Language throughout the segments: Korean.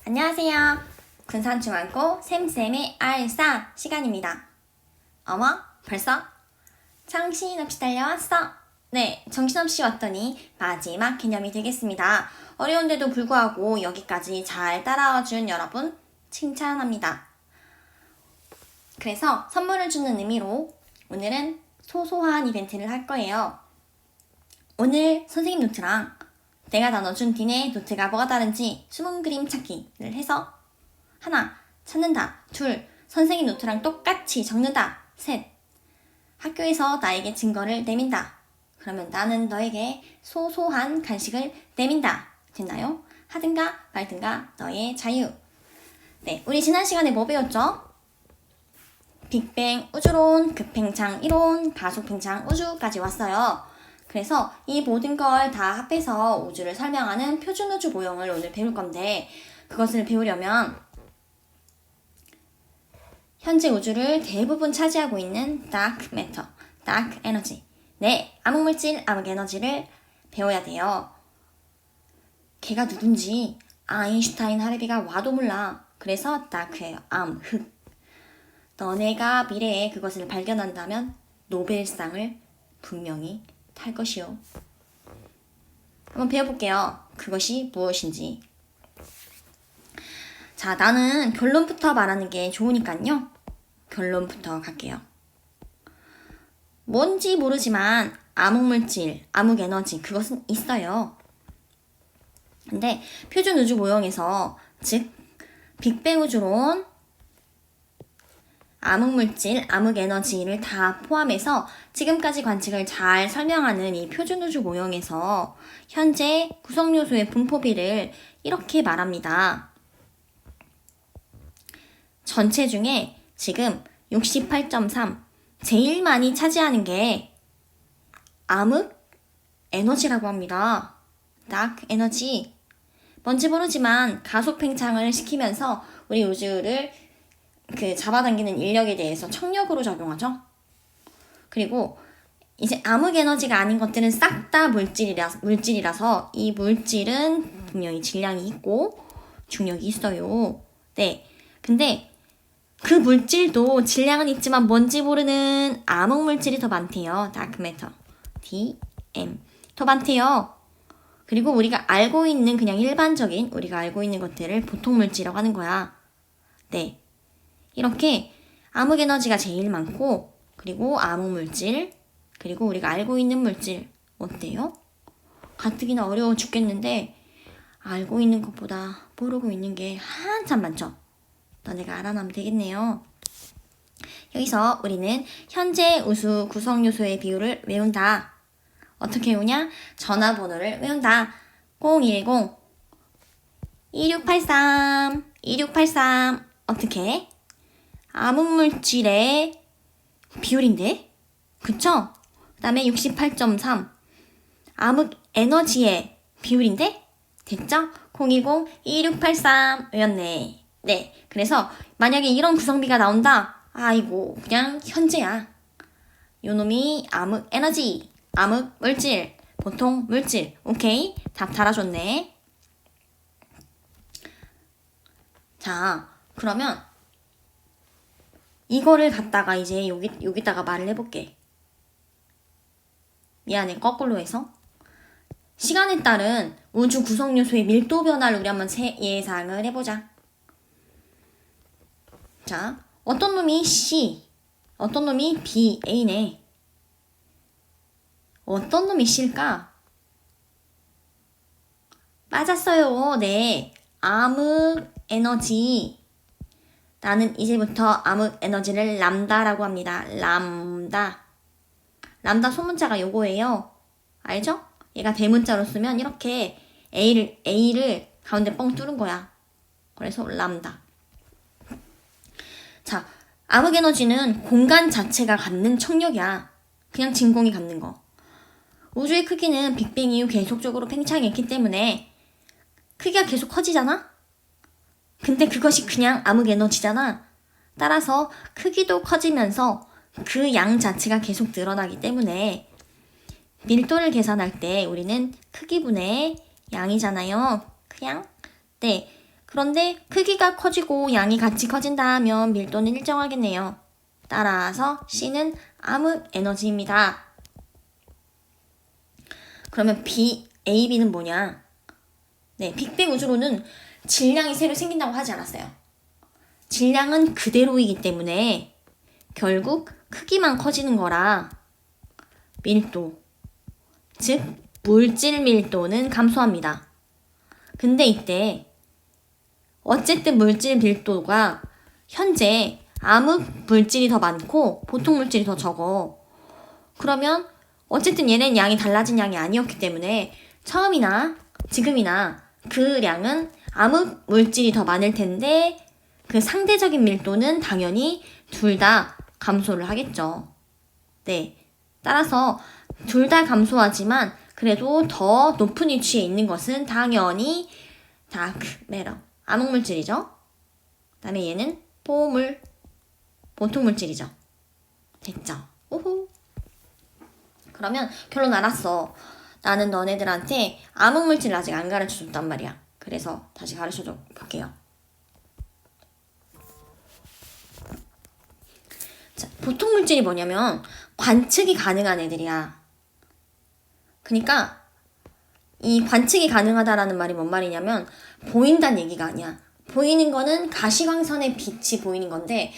안녕하세요. 군산중앙고 샘쌤의 알싸 시간입니다. 어머, 벌써? 정신없이 달려왔어. 네, 정신없이 왔더니 마지막 개념이 되겠습니다. 어려운데도 불구하고 여기까지 잘 따라와준 여러분 칭찬합니다. 그래서 선물을 주는 의미로 오늘은 소소한 이벤트를 할 거예요. 오늘 선생님 노트랑 내가 나눠준 니네 노트가 뭐가 다른지 숨은 그림 찾기를 해서 하나, 찾는다. 둘, 선생님 노트랑 똑같이 적는다. 셋, 학교에서 나에게 증거를 내민다. 그러면 나는 너에게 소소한 간식을 내민다. 됐나요? 하든가 말든가 너의 자유. 네, 우리 지난 시간에 뭐 배웠죠? 빅뱅 우주론, 급팽창 이론, 가속팽창 우주까지 왔어요. 그래서 이 모든 걸 다 합해서 우주를 설명하는 표준 우주 모형을 오늘 배울 건데 그것을 배우려면 현재 우주를 대부분 차지하고 있는 Dark Matter, Dark Energy, 암흑물질, 암흑에너지를 배워야 돼요. 걔가 누군지 아인슈타인 하레비가 와도 몰라. 그래서 Dark예요. 흑. 너네가 미래에 그것을 발견한다면 노벨상을 분명히 탈 것이요. 한번 배워볼게요. 그것이 무엇인지. 자, 나는 결론부터 말하는 게 좋으니까요. 결론부터 갈게요. 뭔지 모르지만 암흑물질, 암흑에너지 그것은 있어요. 근데 표준 우주 모형에서 즉 빅뱅 우주론, 암흑물질, 암흑에너지를 다 포함해서 지금까지 관측을 잘 설명하는 이 표준 우주 모형에서 현재 구성요소의 분포비를 이렇게 말합니다. 전체 중에 지금 68.3 제일 많이 차지하는 게 암흑 에너지라고 합니다. 다크 에너지. 뭔지 모르지만 가속 팽창을 시키면서 우리 우주를 잡아당기는 인력에 대해서 청력으로 작용하죠. 그리고 이제 암흑 에너지가 아닌 것들은 싹 다 물질이라서 이 물질은 분명히 질량이 있고 중력이 있어요. 네. 근데 그 물질도 질량은 있지만 뭔지 모르는 암흑 물질이 더 많대요. Dark Matter. DM. 더 많대요. 그리고 우리가 알고 있는 그냥 일반적인 우리가 알고 있는 것들을 보통 물질이라고 하는 거야. 네. 이렇게 암흑 에너지가 제일 많고 그리고 암흑 물질 그리고 우리가 알고 있는 물질 어때요? 가뜩이나 어려워 죽겠는데 알고 있는 것보다 모르고 있는 게 한참 많죠? 너네가 알아나면 되겠네요. 여기서 우리는 현재 우주 구성 요소의 비율을 외운다. 어떻게 외우냐? 전화번호를 외운다. 010 2683 2683 어떻게? 암흑물질의 비율인데? 그쵸? 그 다음에 68.3 암흑에너지의 비율인데? 됐죠? 010-2683 외웠네. 네, 그래서 만약에 이런 구성비가 나온다? 아이고, 그냥 현재야. 요놈이 암흑에너지, 암흑물질, 보통 물질. 오케이? 답 달아줬네. 자, 그러면 이거를 갖다가 이제 여기다가 말을 해볼게. 미안해, 거꾸로 해서. 시간에 따른 우주 구성 요소의 밀도 변화를 우리 한번 예상을 해보자. 자, 어떤 놈이 C, 어떤 놈이 B, A네. 어떤 놈이 C일까? 맞았어요. 네, 암흑 에너지. 나는 이제부터 암흑 에너지를 람다라고 합니다. 람다. 람다 소문자가 요거예요. 알죠? 얘가 대문자로 쓰면 이렇게 A를 가운데 뻥 뚫은 거야. 그래서 람다. 자, 암흑 에너지는 공간 자체가 갖는 청력이야. 그냥 진공이 갖는 거. 우주의 크기는 빅뱅 이후 계속적으로 팽창했기 때문에 크기가 계속 커지잖아? 근데 그것이 그냥 암흑 에너지잖아. 따라서 크기도 커지면서 그 양 자체가 계속 늘어나기 때문에 밀도를 계산할 때 우리는 크기분의 양이잖아요. 그냥 네, 그런데 크기가 커지고 양이 같이 커진다면 밀도는 일정하겠네요. 따라서 C는 암흑 에너지입니다. 그러면 A, B는 뭐냐? 네, 빅뱅 우주로는 질량이 새로 생긴다고 하지 않았어요. 질량은 그대로이기 때문에 결국 크기만 커지는 거라 밀도, 즉 물질 밀도는 감소합니다. 근데 이때 어쨌든 물질 밀도가 현재 암흑 물질이 더 많고 보통 물질이 더 적어. 그러면 어쨌든 얘는 양이 달라진 양이 아니었기 때문에 처음이나 지금이나 그 양은 암흑 물질이 더 많을 텐데 그 상대적인 밀도는 당연히 둘 다 감소를 하겠죠. 네. 따라서 둘 다 감소하지만 그래도 더 높은 위치에 있는 것은 당연히 다크 매터, 암흑 물질이죠. 그다음에 얘는 보물, 보통 물질이죠. 됐죠? 오호. 그러면 결론 알았어. 나는 너네들한테 암흑 물질 아직 안 가르쳐줬단 말이야. 그래서 다시 가르쳐줘 볼게요. 자, 보통 물질이 뭐냐면 관측이 가능한 애들이야. 그러니까 이 관측이 가능하다라는 말이 뭔 말이냐면 보인다는 얘기가 아니야. 보이는 거는 가시광선의 빛이 보이는 건데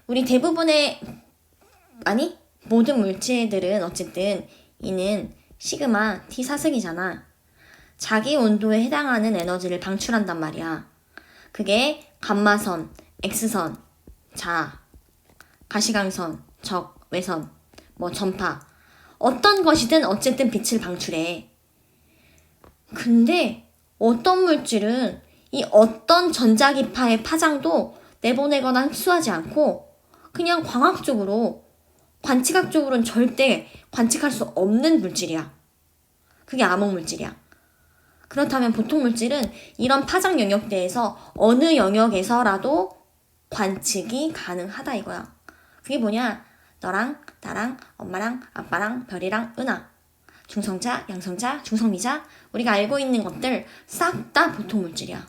우리 대부분의 모든 물질들은 어쨌든 이는 시그마 T 사색이잖아. 자기 온도에 해당하는 에너지를 방출한단 말이야. 그게 감마선, X선, 자, 가시광선, 적, 외선, 전파. 어떤 것이든 어쨌든 빛을 방출해. 근데 어떤 물질은 이 어떤 전자기파의 파장도 내보내거나 흡수하지 않고 그냥 광학적으로, 관측학적으로는 절대 관측할 수 없는 물질이야. 그게 암흑 물질이야. 그렇다면 보통 물질은 이런 파장 영역대에서 어느 영역에서라도 관측이 가능하다 이거야. 그게 뭐냐? 너랑 나랑 엄마랑 아빠랑 별이랑 은하, 중성자, 양성자, 중성미자, 우리가 알고 있는 것들 싹 다 보통 물질이야.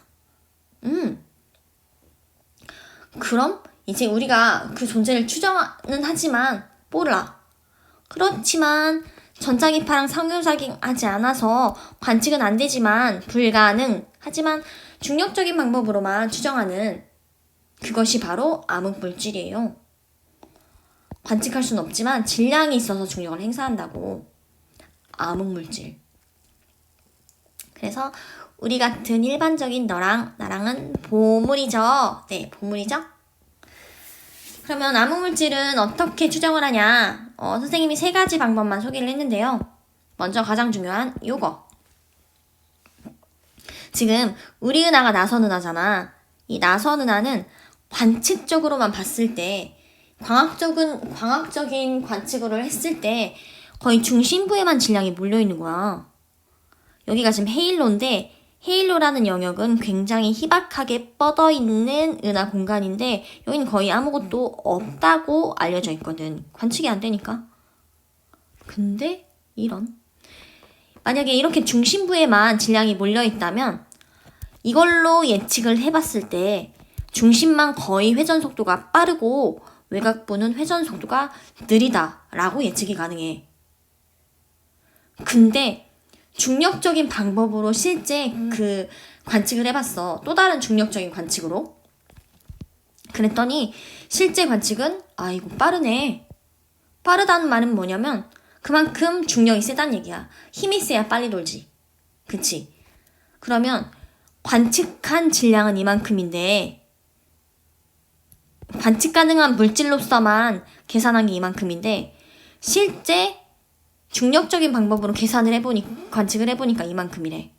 그럼 이제 우리가 그 존재를 추정은 하지만 몰라. 그렇지만 전자기파랑 상호작용하지 않아서 관측은 안 되지만 불가능. 하지만 중력적인 방법으로만 추정하는 그것이 바로 암흑 물질이에요. 관측할 수는 없지만 질량이 있어서 중력을 행사한다고. 암흑 물질. 그래서 우리 같은 일반적인 너랑 나랑은 보물이죠. 네, 보물이죠. 그러면 암흑 물질은 어떻게 추정을 하냐? 선생님이 3가지 방법만 소개를 했는데요. 먼저 가장 중요한 요거. 지금 우리 은하가 나선 은하잖아. 이 나선 은하는 관측적으로만 봤을 때 광학적인 관측을 했을 때 거의 중심부에만 질량이 몰려있는 거야. 여기가 지금 헤일로인데 헤일로라는 영역은 굉장히 희박하게 뻗어있는 은하 공간인데 여기는 거의 아무것도 없다고 알려져 있거든. 관측이 안 되니까. 근데 만약에 이렇게 중심부에만 질량이 몰려있다면 이걸로 예측을 해봤을 때 중심만 거의 회전 속도가 빠르고 외곽부는 회전 속도가 느리다라고 예측이 가능해. 근데 중력적인 방법으로 실제 그 관측을 해봤어. 또 다른 중력적인 관측으로. 그랬더니 실제 관측은 이거 빠르네. 빠르다는 말은 뭐냐면 그만큼 중력이 세다는 얘기야. 힘이 세야 빨리 돌지. 그치? 그러면 관측한 질량은 이만큼인데 관측 가능한 물질로서만 계산한 게 이만큼인데 실제 중력적인 방법으로 관측을 해보니까 이만큼이래.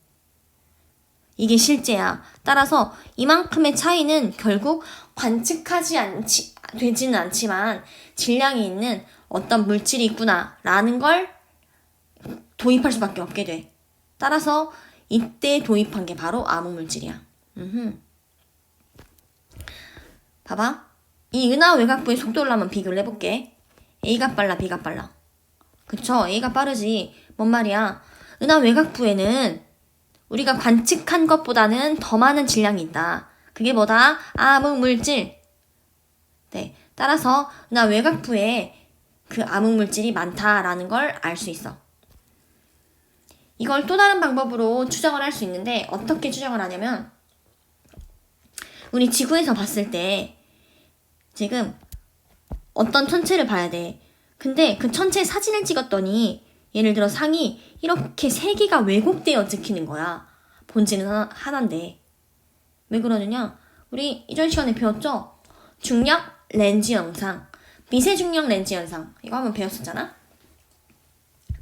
이게 실제야. 따라서 이만큼의 차이는 결국 되지는 않지만 질량이 있는 어떤 물질이 있구나라는 걸 도입할 수밖에 없게 돼. 따라서 이때 도입한 게 바로 암흑 물질이야. 봐봐. 이 은하 외곽부의 속도를 한번 비교를 해볼게. A가 빨라, B가 빨라. 그쵸? A가 빠르지. 뭔 말이야? 은하 외곽부에는 우리가 관측한 것보다는 더 많은 질량이 있다. 그게 뭐다? 암흑물질. 네, 따라서 은하 외곽부에 그 암흑물질이 많다라는 걸 알 수 있어. 이걸 또 다른 방법으로 추정을 할 수 있는데 어떻게 추정을 하냐면 우리 지구에서 봤을 때 지금 어떤 천체를 봐야 돼. 근데 그 천체 사진을 찍었더니 예를 들어 상이 이렇게 3개가 왜곡되어 찍히는 거야. 본질은 하나인데. 왜 그러느냐? 우리 이전 시간에 배웠죠? 중력 렌즈 현상, 미세중력 렌즈 현상. 이거 한번 배웠었잖아?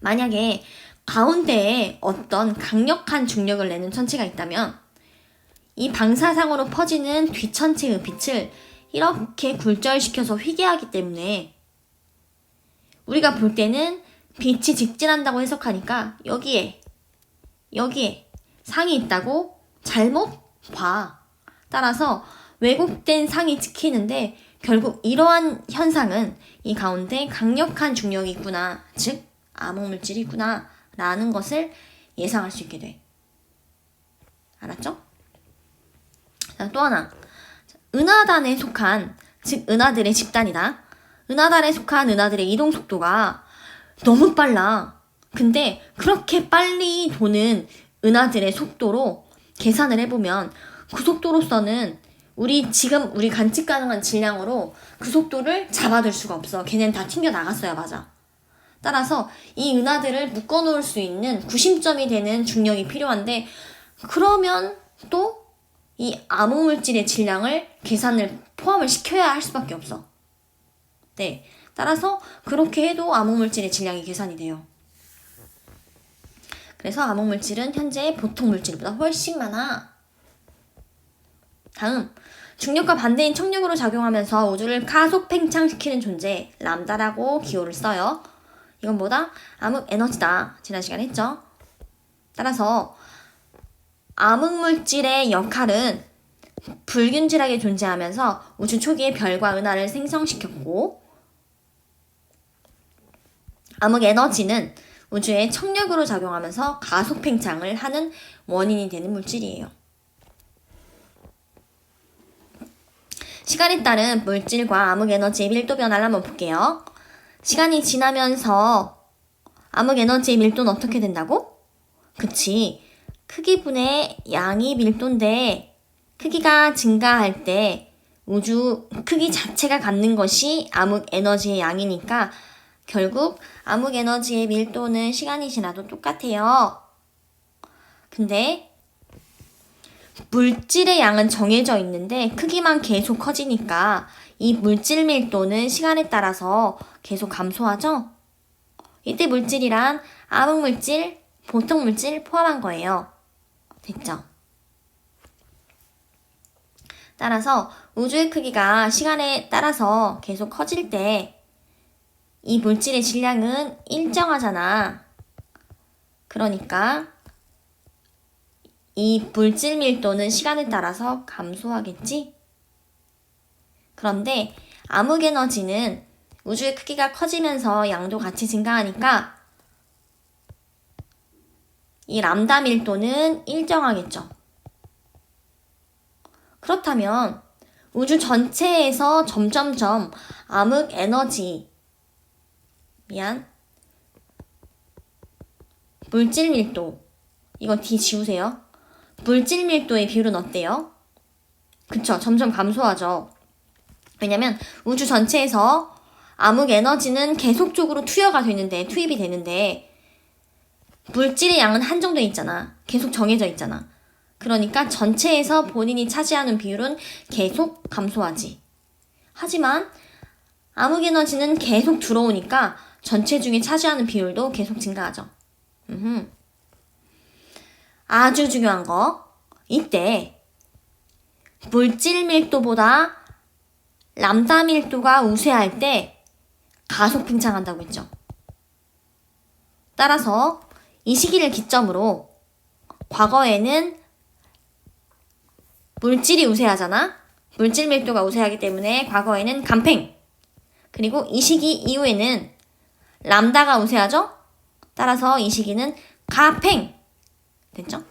만약에 가운데에 어떤 강력한 중력을 내는 천체가 있다면 이 방사상으로 퍼지는 뒷천체의 빛을 이렇게 굴절시켜서 휘게 하기 때문에 우리가 볼 때는 빛이 직진한다고 해석하니까 여기에 상이 있다고 잘못 봐. 따라서 왜곡된 상이 찍히는데 결국 이러한 현상은 이 가운데 강력한 중력이 있구나, 즉 암흑물질이 있구나 라는 것을 예상할 수 있게 돼. 알았죠? 자, 또 하나. 은하단에 속한, 즉 은하들의 집단이다. 은하단에 속한 은하들의 이동 속도가 너무 빨라. 근데 그렇게 빨리 도는 은하들의 속도로 계산을 해보면 그 속도로서는 우리 관측 가능한 질량으로 그 속도를 잡아둘 수가 없어. 걔네는 다 튕겨 나갔어야 맞아. 따라서 이 은하들을 묶어놓을 수 있는 구심점이 되는 중력이 필요한데 그러면 또 이 암흑물질의 질량을 계산을 포함을 시켜야 할 수밖에 없어. 네, 따라서 그렇게 해도 암흑물질의 질량이 계산이 돼요. 그래서 암흑물질은 현재 보통 물질보다 훨씬 많아. 다음, 중력과 반대인 청력으로 작용하면서 우주를 가속 팽창시키는 존재 람다라고 기호를 써요. 이건 뭐다? 암흑 에너지다. 지난 시간에 했죠. 따라서 암흑물질의 역할은 불균질하게 존재하면서 우주 초기에 별과 은하를 생성시켰고 암흑 에너지는 우주의 청력으로 작용하면서 가속 팽창을 하는 원인이 되는 물질이에요. 시간에 따른 물질과 암흑 에너지의 밀도 변화를 한번 볼게요. 시간이 지나면서 암흑 에너지의 밀도는 어떻게 된다고? 그치. 크기분의 양이 밀도인데 크기가 증가할 때 우주 크기 자체가 갖는 것이 암흑 에너지의 양이니까 결국 암흑 에너지의 밀도는 시간이 지나도 똑같아요. 근데 물질의 양은 정해져 있는데 크기만 계속 커지니까 이 물질 밀도는 시간에 따라서 계속 감소하죠? 이때 물질이란 암흑물질, 보통물질 포함한 거예요. 됐죠? 따라서 우주의 크기가 시간에 따라서 계속 커질 때 이 물질의 질량은 일정하잖아. 그러니까 이 물질 밀도는 시간에 따라서 감소하겠지? 그런데 암흑 에너지는 우주의 크기가 커지면서 양도 같이 증가하니까 이 람다 밀도는 일정하겠죠. 그렇다면 우주 전체에서 점점점 암흑 에너지 물질 밀도 이거 D 지우세요. 물질 밀도의 비율은 어때요? 그쵸, 점점 감소하죠. 왜냐면 우주 전체에서 암흑 에너지는 계속적으로 투입이 되는데 물질의 양은 한정돼 있잖아. 계속 정해져 있잖아. 그러니까 전체에서 본인이 차지하는 비율은 계속 감소하지. 하지만 암흑 에너지는 계속 들어오니까 전체 중에 차지하는 비율도 계속 증가하죠. 아주 중요한 거. 이때 물질 밀도보다 람다 밀도가 우세할 때 가속 팽창한다고 했죠. 따라서 이 시기를 기점으로 과거에는 물질이 우세하잖아. 물질 밀도가 우세하기 때문에 과거에는 간팽. 그리고 이 시기 이후에는 람다가 우세하죠? 따라서 이 시기는 가팽. 됐죠?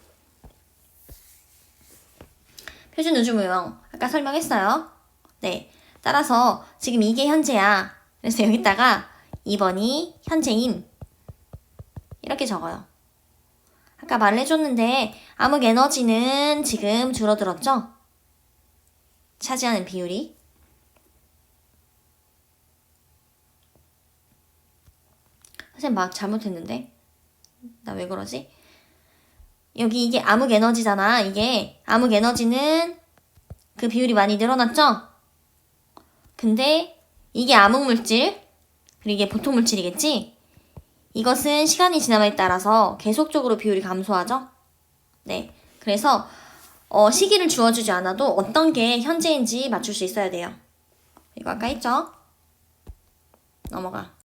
표준 우주 모형 아까 설명했어요. 네. 따라서 지금 이게 현재야. 그래서 여기다가 2번이 현재임. 이렇게 적어요. 아까 말을 해줬는데 암흑 에너지는 지금 줄어들었죠? 차지하는 비율이. 선생님 막 잘못했는데? 나 왜 그러지? 여기 이게 암흑 에너지잖아. 이게 암흑 에너지는 그 비율이 많이 늘어났죠? 근데 이게 암흑 물질, 그리고 이게 보통 물질이겠지? 이것은 시간이 지남에 따라서 계속적으로 비율이 감소하죠? 네. 그래서 시기를 주어주지 않아도 어떤 게 현재인지 맞출 수 있어야 돼요. 이거 아까 했죠? 넘어가.